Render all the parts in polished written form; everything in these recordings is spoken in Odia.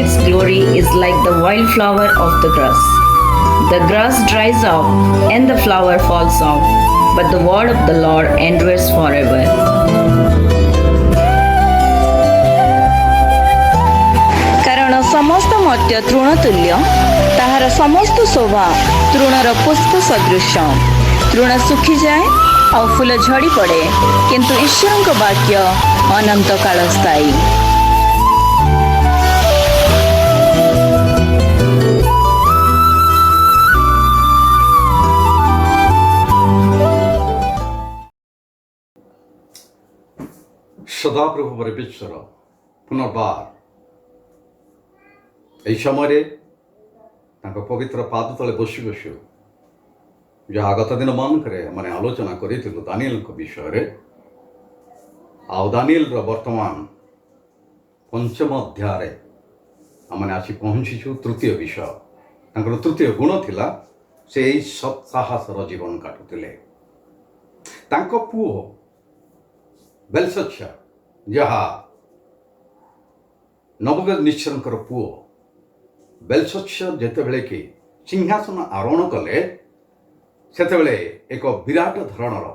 His glory is like the wildflower of the grass. The grass dries up and the flower falls off, but the word of the Lord endures forever. କାରଣ ସମସ୍ତ ମର୍ତ୍ତ୍ୟ ତୃଣତୁଲ୍ୟ, ତାହାର ସମସ୍ତ ଶୋଭା ତୃଣର ପୁଷ୍ପ ସଦୃଶ। ତୃଣ ଶୁଖିଯାଏ ଆଉ ଫୁଲ ଝଡ଼ି ପଡ଼େ, କିନ୍ତୁ ଈଶ୍ୱରଙ୍କ ବାକ୍ୟ ଅନନ୍ତ କାଳ ସ୍ଥାୟୀ। ସଦାପ୍ରଭୁ ପରମେଶ୍ୱର ପୁନର୍ବାର ଏହି ସମୟରେ ତାଙ୍କ ପବିତ୍ର ପାଦ ତଳେ ବସୁ ବସୁ ଯାହା ଗତ ଦିନମାନଙ୍କରେ ଆମେ ଆଲୋଚନା କରିଥିଲୁ ଦାନିଏଲଙ୍କ ବିଷୟରେ, ଆଉ ଦାନିଏଲର ବର୍ତ୍ତମାନ ପଞ୍ଚମ ଅଧ୍ୟାୟରେ ଆମେ ଆସି ପହଞ୍ଚିଛୁ ତୃତୀୟ ବିଷୟ। ତାଙ୍କର ତୃତୀୟ ଗୁଣ ଥିଲା ସେ ଏହି ସତ୍ସାହସର ଜୀବନ କାଟୁଥିଲେ। ତାଙ୍କ ପୁଅ ବେଲଶଚ୍ଚାର, ଯାହା ନବୁକଦ୍ନେଚ୍ଛରଙ୍କର ପୁଅ ବେଲଶଚ୍ଚାର ଯେତେବେଳେ କି ସିଂହାସନ ଆରୋହଣ କଲେ, ସେତେବେଳେ ଏକ ବିରାଟ ଧରଣର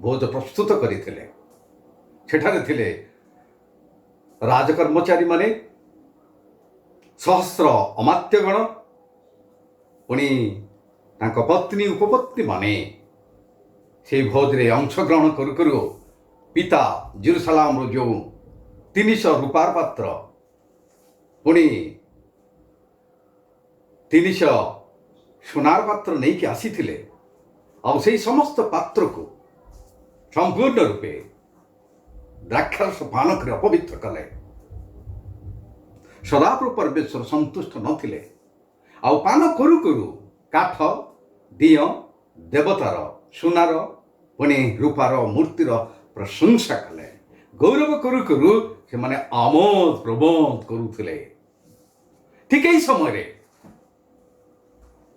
ଭୋଜ ପ୍ରସ୍ତୁତ କରିଥିଲେ। ସେଠାରେ ଥିଲେ ରାଜକର୍ମଚାରୀମାନେ, ସହସ୍ର ଅମାତ୍ୟଗଣ, ପୁଣି ତାଙ୍କ ପତ୍ନୀ ଉପପତ୍ନୀମାନେ ସେହି ଭୋଜରେ ଅଂଶଗ୍ରହଣ କରୁ କରୁ ପିତା ଜେରୁସାଲାମରୁ ଯେଉଁ 300 ରୂପାର ପାତ୍ର, ପୁଣି 300 ସୁନାର ପାତ୍ର ନେଇକି ଆସିଥିଲେ, ଆଉ ସେହି ସମସ୍ତ ପାତ୍ରକୁ ସମ୍ପୂର୍ଣ୍ଣ ରୂପେ ଦ୍ରାକ୍ଷାରସ ପାନ କରି ଅପବିତ୍ର କଲେ। ସଦାପ୍ରଭୁ ପରମେଶ୍ୱର ସନ୍ତୁଷ୍ଟ ନଥିଲେ, ଆଉ ପାନ କରୁ କରୁ କାଠ, ଦିଅଁ, ଦେବତାର, ସୁନାର, ପୁଣି ରୂପାର ମୂର୍ତ୍ତିର ପ୍ରଶଂସା କଲେ। ଗୌରବ କରୁ କରୁ ସେମାନେ ଆମୋଦ ପ୍ରମୋଦ କରୁଥିଲେ। ଠିକ୍ ଏହି ସମୟରେ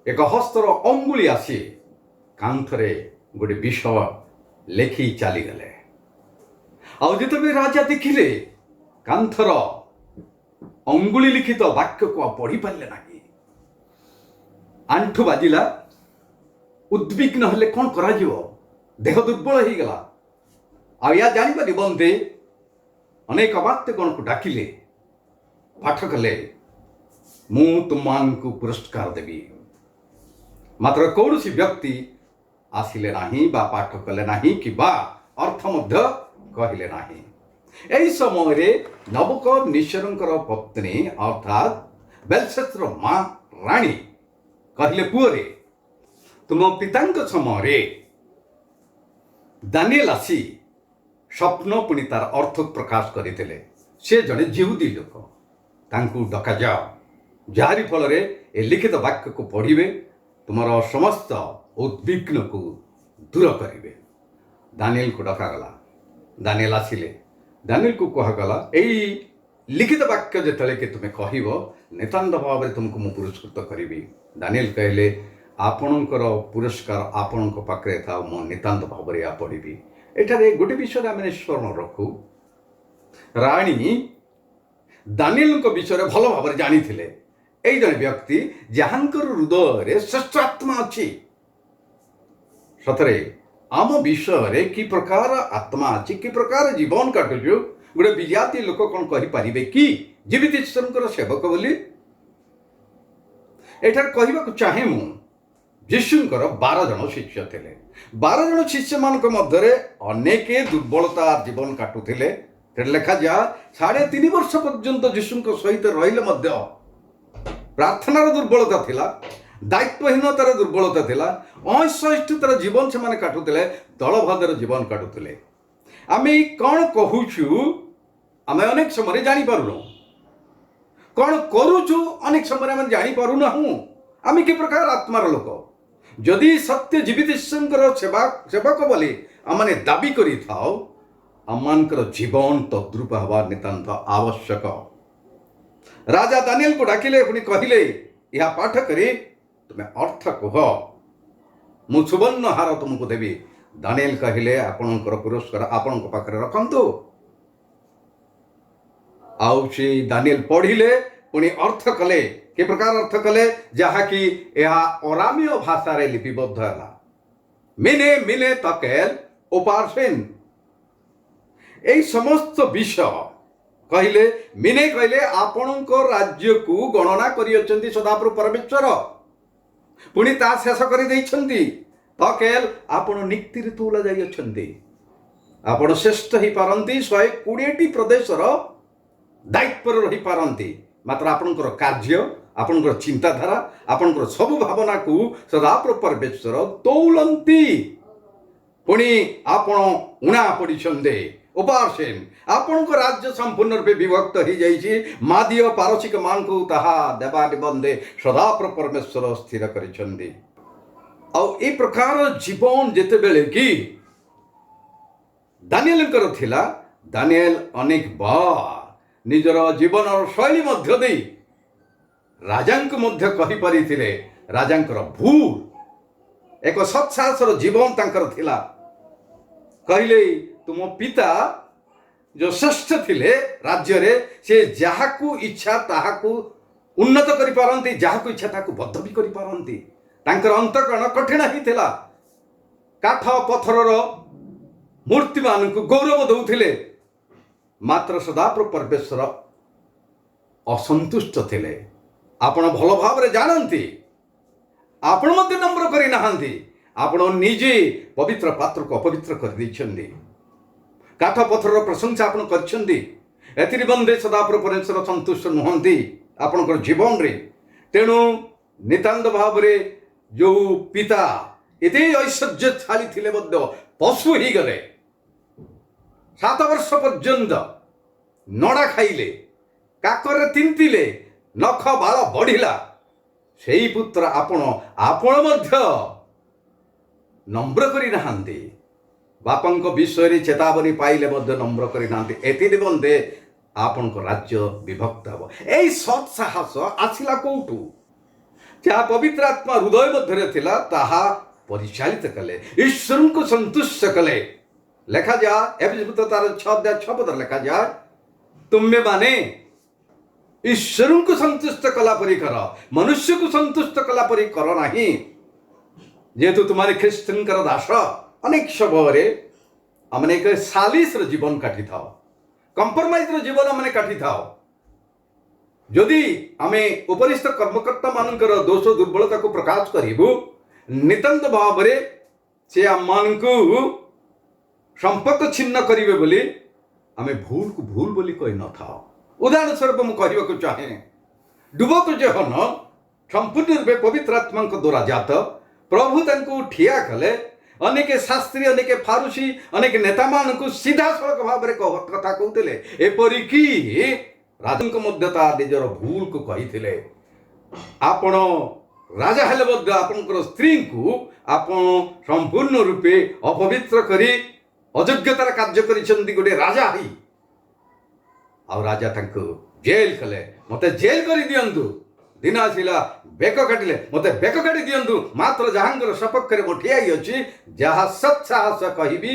ଏକ ହସ୍ତର ଅଙ୍ଗୁଳି ଆସି କାନ୍ଥରେ ଗୋଟେ ବିଷୟ ଲେଖି ଚାଲିଗଲେ। ଆଉ ଯେତେବେଳେ ରାଜା ଦେଖିଲେ କାନ୍ଥର ଅଙ୍ଗୁଳି ଲିଖିତ ବାକ୍ୟକୁ ଆଉ ପଢ଼ିପାରିଲେ ନାହିଁ। ଆଣ୍ଠୁ ବାଜିଲା, ଉଦ୍ବିଗ୍ନ ହେଲେ କ'ଣ କରାଯିବ, ଦେହ ଦୁର୍ବଳ ହେଇଗଲା। ଆଉ ୟା ଜାଣିବା ନିମନ୍ତେ ଅନେକ ଅମାତ୍ୟଗଣକୁ ଡାକିଲେ, ପାଠ କଲେ, ମୁଁ ତୁମମାନଙ୍କୁ ପୁରସ୍କାର ଦେବି। ମାତ୍ର କୌଣସି ବ୍ୟକ୍ତି ଆସିଲେ ନାହିଁ ବା ପାଠ କଲେ ନାହିଁ କିମ୍ବା ଅର୍ଥ ମଧ୍ୟ କହିଲେ ନାହିଁ। ଏହି ସମୟରେ ନବୁକଦ୍ନେଚ୍ଛରଙ୍କର ପତ୍ନୀ ଅର୍ଥାତ୍ ବେଲଶଚ୍ଚାରର ମା ରାଣୀ କହିଲେ, ପୁଅରେ, ତୁମ ପିତାଙ୍କ ସମୟରେ ଦାନିଏଲ ଆସି ସ୍ୱପ୍ନ ପୁଣି ତାର ଅର୍ଥ ପ୍ରକାଶ କରିଥିଲେ। ସେ ଜଣେ ଯିହୁଦୀ ଲୋକ, ତାଙ୍କୁ ଡକାଯାଅ, ଯାହାରି ଫଳରେ ଏ ଲିଖିତ ବାକ୍ୟକୁ ପଢ଼ିବେ, ତୁମର ସମସ୍ତ ଉଦ୍ବିଗ୍ନକୁ ଦୂର କରିବେ। ଦାନିଏଲକୁ ଡକାଗଲା। ଦାନିଏଲ ଆସିଲେ। ଦାନିଏଲକୁ କୁହାଗଲା, ଏଇ ଲିଖିତ ବାକ୍ୟ ଯେତେବେଳେ କି ତୁମେ କହିବ, ନିତାନ୍ତ ଭାବରେ ତୁମକୁ ମୁଁ ପୁରସ୍କୃତ କରିବି। ଦାନିଏଲ କହିଲେ, ଆପଣଙ୍କର ପୁରସ୍କାର ଆପଣଙ୍କ ପାଖରେ ଥାଉ, ମୁଁ ନିତାନ୍ତ ଭାବରେ ଏହା ପଢ଼ିବି। ଏଠାରେ ଗୋଟେ ବିଷୟରେ ଆମେ ସ୍ମରଣ ରଖୁ, ରାଣୀ ଦାନିଏଲଙ୍କ ବିଷୟରେ ଭଲ ଭାବରେ ଜାଣିଥିଲେ। ଏଇ ଜଣେ ବ୍ୟକ୍ତି ଯାହାଙ୍କର ହୃଦୟରେ ଶ୍ରେଷ୍ଠ ଆତ୍ମା ଅଛି। ସତରେ ଆମ ବିଷୟରେ କି ପ୍ରକାର ଆତ୍ମା ଅଛି, କି ପ୍ରକାର ଜୀବନ କାଟୁଛୁ, ଗୋଟେ ବିଜାତି ଲୋକ କ'ଣ କହିପାରିବେ କି ଜୀବିତ ଈଶ୍ୱରଙ୍କର ସେବକ ବୋଲି? ଏଠାରେ କହିବାକୁ ଚାହେଁ ମୁଁ, ଯୀଶୁଙ୍କର 12 ଜଣ ଶିଷ୍ୟ ଥିଲେ। 12 ଜଣ ଶିଷ୍ୟମାନଙ୍କ ମଧ୍ୟରେ ଅନେକ ଦୁର୍ବଳତା ଜୀବନ କାଟୁଥିଲେ। ଲେଖାଯାଏ 3.5 ବର୍ଷ ପର୍ଯ୍ୟନ୍ତ ଯୀଶୁଙ୍କ ସହିତ ରହିଲେ ମଧ୍ୟ ପ୍ରାର୍ଥନାର ଦୁର୍ବଳତା ଥିଲା, ଦାୟିତ୍ୱହୀନତାର ଦୁର୍ବଳତା ଥିଲା, ଅସହିଷ୍ଣୁତାର ଜୀବନ ସେମାନେ କାଟୁଥିଲେ, ଦଳଭାଦର ଜୀବନ କାଟୁଥିଲେ। ଆମେ କ'ଣ କହୁଛୁ ଆମେ ଅନେକ ସମୟରେ ଜାଣିପାରୁନୁ, କ'ଣ କରୁଛୁ ଅନେକ ସମୟରେ ଆମେ ଜାଣିପାରୁନାହୁଁ। ଆମେ କି ପ୍ରକାର ଆତ୍ମାର ଲୋକ? ଯଦି ସତ୍ୟ ଜୀବିତ ଈଶ୍ୱରଙ୍କର ସେବକ ବୋଲି ଆମେ ଦାବି କରିଥାଉ, ଆମମାନଙ୍କର ଜୀବନ ତଦ୍ରୁପ ହେବା ନିତାନ୍ତ ଆବଶ୍ୟକ। ରାଜା ଦାନିଏଲକୁ ଡାକିଲେ, ପୁଣି କହିଲେ, ଏହା ପାଠ କରି ତୁମେ ଅର୍ଥ କୁହ, ମୁଁ ସୁବର୍ଣ୍ଣ ହାର ତୁମକୁ ଦେବି। ଦାନିଏଲ କହିଲେ, ଆପଣଙ୍କର ପୁରସ୍କାର ଆପଣଙ୍କ ପାଖରେ ରଖନ୍ତୁ। ଆଉ ସେ ଦାନିଏଲ ପଢ଼ିଲେ, पुणी अर्थ कले कि प्रकार अर्थ कले जहाँकि यह अरामीय भाषा रे लिपिबद्ध है मिने मिने तकेल उपार्सेन এই সমস্ত বিষয় কহিলে মিনে কহিলে ଆପଣଙ୍କ ରାଜ୍ୟକୁ ଗଣନା କରିଅଛନ୍ତି ସଦାପ୍ରଭୁ ପରମେଶ୍ୱର ପୁଣି ତା ଶେଷ କରି ଦେଇଛନ୍ତି ତକେଲ ଆପଣ ନିକ୍ତିରେ ତୁଲା ଯାଇଅଛନ୍ତି ଆପଣ ଶ୍ରେଷ୍ଠ ହେଇପାରନ୍ତି 120ଟି ପ୍ରଦେଶର ଦାୟିତ୍ୱରେ ରହିପାରନ୍ତି ମାତ୍ର ଆପଣଙ୍କର କାର୍ଯ୍ୟ ଆପଣଙ୍କର ଚିନ୍ତାଧାରା ଆପଣଙ୍କର ସବୁ ଭାବନାକୁ ସଦାପ୍ରଭୁ ପରମେଶ୍ୱର ତୌଲନ୍ତି ପୁଣି ଆପଣ ଉଣା ପଡ଼ିଛନ୍ତି उपार्सेन आपण को राज्य संपूर्ण रूपे विभक्त हो जाइए मादीय पारसिक मान को ताहा देवा निबंधे सदाप्र परमेश्वर स्थिर करिसेंती आ ए प्रकार जीवन जेते बेले कि दानिएलकर थिला दानिएल अनेक बार निजर जीवन शैली मध्य दे राजांक मध्य कहि परिथिले राजांकर भूल एक सत्साहसर जीवन तांकर थिला कहले तुम पिता जो श्रेष्ठ थिले राज्य रे से जहाकू इच्छा ताहाकू उन्नत करि पारंती जहाकू इच्छा ताकू बद्ध भी करि पारंती तांकर अंतकरण कठिन ही थिला काठ पत्थरर मूर्ति मानकू गौरव दउथिले मात्र सदाप्रभु परमेश्वर असंतुष्ट थिले आपण भल भाव रे जानंती आपण मते नम्र करि नाहंती आपण निजे पवित्र पात्र को अपवित्र कर दैछंती काठ पत्थर प्रशंसा आपण करछंती एतिनिबंधे सदाप्रभु परमेश्वर संतुष्ट नुहंती आपणकर जीवन रे तेणु नितांत भाव रे जो पिता एते ऐश्वर्यशाली थिले मध्य पशु ही गले 7 वर्ष पर्यंत नड़ा खाइले काकर तिंतिले नख बाल बढ़िला सेही पुत्र आपण मध्य नम्र करि नाहंती बापंक विषय रे चेतावनी पाइले मध्य नम्र करि नाहंती एति निबंधे आपनक राज्य विभक्त हबो एई सत् साहस आसिला कोठू जा पवित्र आत्मा हृदय मध्य थिला ताहा परिचालित कले ईश्वर को संतुष्ट कले लेखा जा एफिस तार 6 पद लेखा जा तुमे माने ईश्वर को संतुष्ट कला परि कर मनुष्य को संतुष्ट कला परि कर नाही जेहेतु तुम्हारे ख्रीष्टन कर दास अनेक समय आमने एक सालिस जीवन काटी था कंप्रोमाइज जीवन आमने काटी था जदि आमे उपरिस्थ कर्मकर्ता मानकर दोष दुर्बलता को प्रकाश करिबु नितांत भाव रे से आमको संपर्क छिन्न करिवे बोली आमे भूल को भूल बोली कहि न था उदाहरण स्वरूप मु कहबा को चाहे डुबक जहन संपूर्ण रूपे पवित्र आत्मा द्वारा जात प्रभु तंको ठिया कले अनेक शास्त्री अनेक फारूसी अनेक नेता मान को सीधा सड़क भाव में कथा कहते एपरिकी राजा मध्यता निजर भूल को कही आपण राजा हेले मध्य आपनकर स्त्री को आपण संपूर्ण रूपे अपवित्र करी अयोग्यतार कार्य करिसेंती गोटे राजा ही आ राजा तंको जेल कले मते जेल करि दियंतु दिन आसिला बेक काटिले मते बेक काटि दियंतु मात्र जहांकर सपक्षरे मो ठियाई अछि जहा सत्साहस कहिबी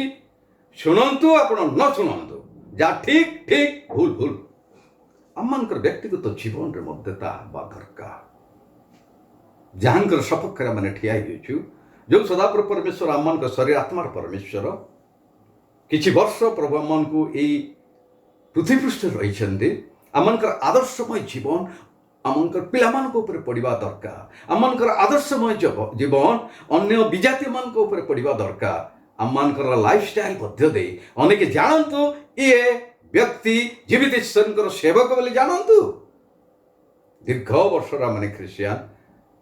शुणंतु आपण न शुणंतु जा ठीक ठीक भूल भूल अम्मानकर व्यक्तिगत जीवन रे मध्यता बा दरकार जहांकर सपक्षरे माने ठियाई होछु जो सदाप्रभु परमेश्वर अम्मानकर शरीर आत्मार परमेश्वर किछि वर्ष प्रभु अम्मान को एई पृथ्वी पृष्ठ रहिछन्ते अम्मानकर आदर्शमय जीवन आमनकर पिलामान को ऊपर पड़िबा दरकार आमनकर आदर्शमय जीवन अन्य विजाति मान को ऊपर पड़िबा दरकार आमनकर लाइफस्टाइल मध्य दे अनेक जानंतु ये व्यक्ति जीवित ईश्वरकर सेवक बोली जानंतु दीर्घ वर्षर माने ख्रिस्टियान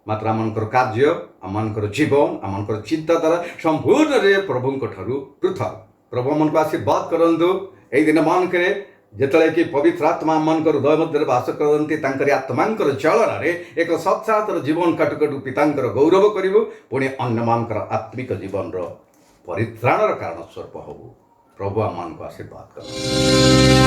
मात्र आमनकर कार्य आमनकर जीवन आमनकर चिंताधारा संपूर्ण रे प्रभुंक ठारू पृथक प्रभु मन को आशीर्वाद करंतु एई दिन मान करे जेतले कि पवित्र आत्मा मनकर हृदय मध्य वास करती तांकर आत्मांकर चलन रे एक सत्सातर जीवन काटु काटु पितांकर गौरव करिवु पुणी अन्य मानकर आत्मिक जीवन रो परित्राणर कारण स्वरूप होबु प्रभु आमान को आशीर्वाद कर।